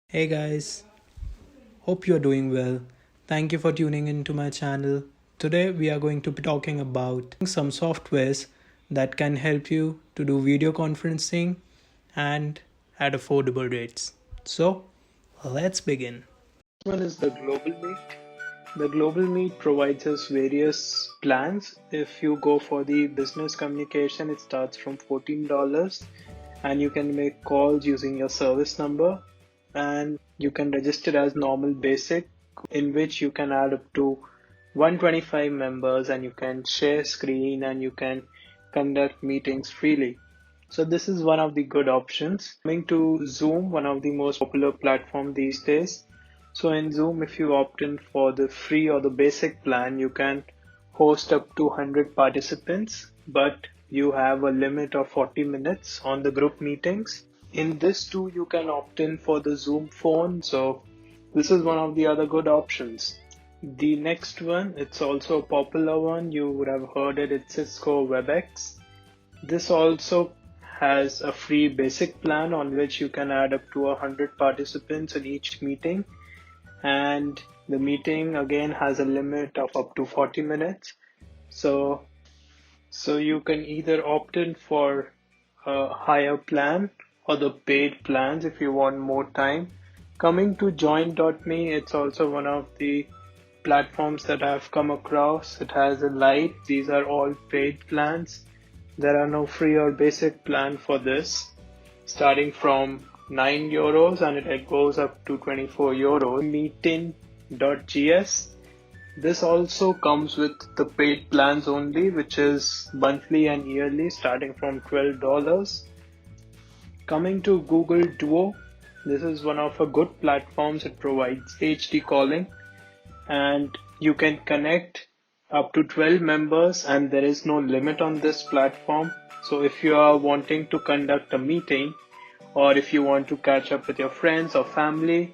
Hey guys, hope you're doing well. Thank you for tuning into my channel. Today we are going to be talking about some softwares that can help you to do video conferencing and at affordable rates. So, let's begin. One is the Global Meet. The Global Meet provides us various plans. If you go for the business communication, it starts from $14 and you can make calls using your service number, and you can register as normal basic, in which you can add up to 125 members and you can share screen and you can conduct meetings freely. So this is one of the good options. Coming to Zoom, one of the most popular platform these days. So in Zoom, if you opt in for the free or the basic plan, you can host up to 100 participants, but you have a limit of 40 minutes on the group meetings. In this too, you can opt in for the Zoom phone. So this is one of the other good options. The next one, it's also a popular one. You would have heard it. It's Cisco WebEx. This also has a free basic plan on which you can add up to 100 participants in each meeting. And the meeting again has a limit of up to 40 minutes. So you can either opt in for a higher plan or the paid plans if you want more time. Coming to Join.me, it's also one of the platforms that I've come across. It has a Lite. These are all paid plans. There are no free or basic plan for this. Starting from €9 and it goes up to €24. Meeting.gs. This also comes with the paid plans only, which is monthly and yearly starting from $12. Coming to Google Duo, this is one of the good platforms. It provides HD calling and you can connect up to 12 members and there is no limit on this platform. So if you are wanting to conduct a meeting or if you want to catch up with your friends or family,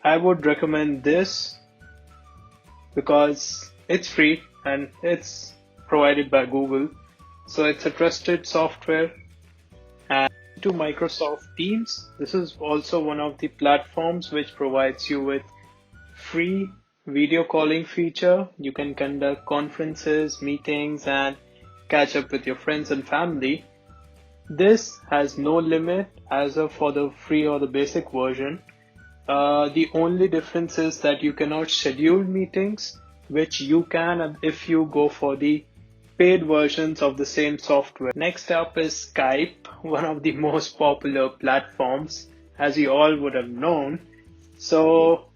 I would recommend this because it's free and it's provided by Google. So it's a trusted software. And to Microsoft Teams, this is also one of the platforms which provides you with free video calling feature. You can conduct conferences, meetings, and catch up with your friends and family. This has no limit as of for the free or the basic version. The only difference is that you cannot schedule meetings, which you can if you go for the paid versions of the same software. Next up is Skype, one of the most popular platforms, as you all would have known. So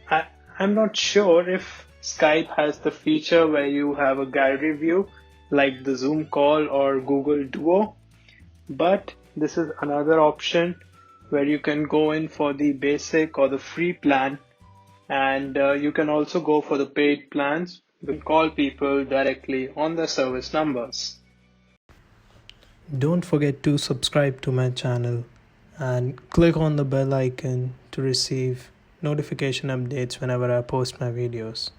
I'm not sure if Skype has the feature where you have a gallery view like the Zoom call or Google Duo, but this is another option where you can go in for the basic or the free plan, and you can also go for the paid plans. You can call people directly on their service numbers. Don't forget to subscribe to my channel and click on the bell icon to receive notification updates whenever I post my videos.